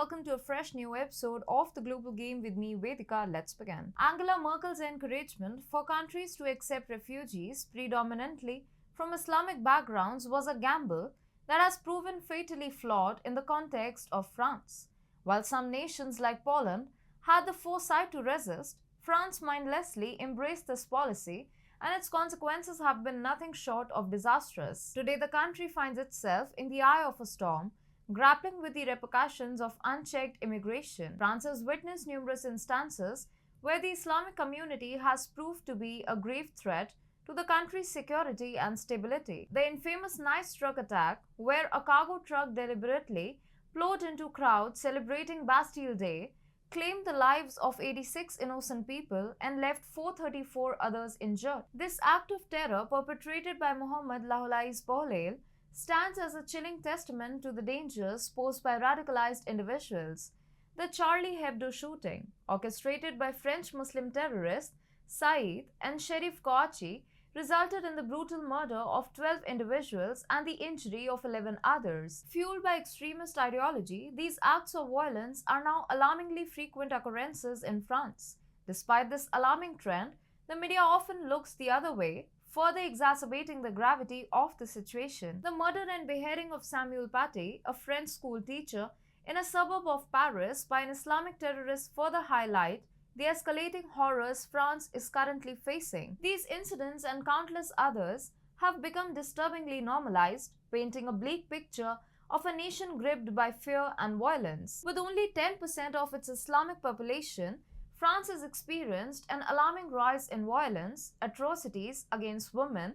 welcome to a fresh new episode of The Global Game with me, Vedika. Let's begin. Angela Merkel's encouragement for countries to accept refugees, predominantly from Islamic backgrounds, was a gamble that has proven fatally flawed in the context of France. While some nations like Poland had the foresight to resist, France mindlessly embraced this policy, and its consequences have been nothing short of disastrous. Today, the country finds itself in the eye of a storm, grappling with the repercussions of unchecked immigration. France has witnessed numerous instances where the Islamic community has proved to be a grave threat to the country's security and stability. The infamous Nice truck attack, where a cargo truck deliberately plowed into crowds celebrating Bastille Day, claimed the lives of 86 innocent people and left 434 others injured. This act of terror, perpetrated by Mohammed Lahoulai's Bohlel, stands as a chilling testament to the dangers posed by radicalized individuals. The Charlie Hebdo shooting, orchestrated by French Muslim terrorists Said and Sherif Kouachi, resulted in the brutal murder of 12 individuals and the injury of 11 others. Fueled by extremist ideology, these acts of violence are now alarmingly frequent occurrences in France. Despite this alarming trend, the media often looks the other way, further exacerbating the gravity of the situation. The murder and beheading of Samuel Paty, a French school teacher, in a suburb of Paris by an Islamic terrorist further highlight the escalating horrors France is currently facing. These incidents and countless others have become disturbingly normalized, painting a bleak picture of a nation gripped by fear and violence. With only 10% of its Islamic population, France has experienced an alarming rise in violence, atrocities against women,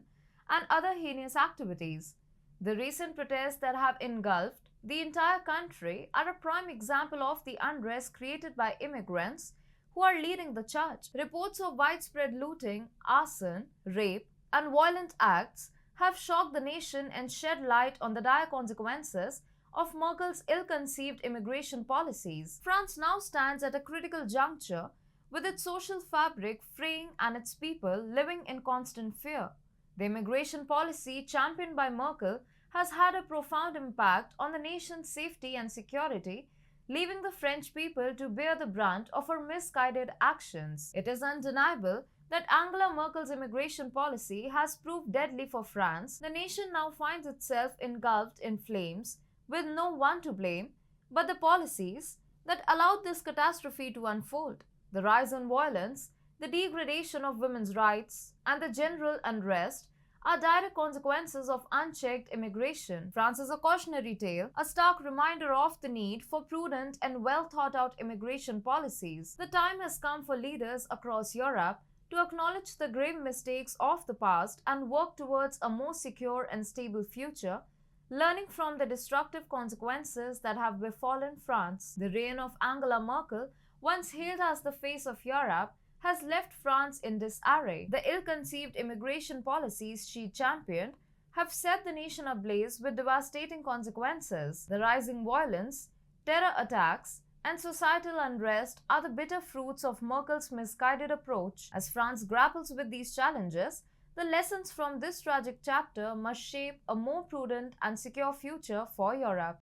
and other heinous activities. The recent protests that have engulfed the entire country are a prime example of the unrest created by immigrants who are leading the charge. Reports of widespread looting, arson, rape, and violent acts have shocked the nation and shed light on the dire consequences of Merkel's ill-conceived immigration policies. France now stands at a critical juncture, with its social fabric fraying and its people living in constant fear. The immigration policy championed by Merkel has had a profound impact on the nation's safety and security, leaving the French people to bear the brunt of her misguided actions. It is undeniable that Angela Merkel's immigration policy has proved deadly for France. The nation now finds itself engulfed in flames, with no one to blame but the policies that allowed this catastrophe to unfold. The rise in violence, the degradation of women's rights, and the general unrest are direct consequences of unchecked immigration. France is a cautionary tale, a stark reminder of the need for prudent and well-thought-out immigration policies. The time has come for leaders across Europe to acknowledge the grave mistakes of the past and work towards a more secure and stable future, learning from the destructive consequences that have befallen France. The reign of Angela Merkel, once hailed as the face of Europe, has left France in disarray. The ill-conceived immigration policies she championed have set the nation ablaze with devastating consequences. The rising violence, terror attacks, and societal unrest are the bitter fruits of Merkel's misguided approach. As France grapples with these challenges, the lessons from this tragic chapter must shape a more prudent and secure future for Europe.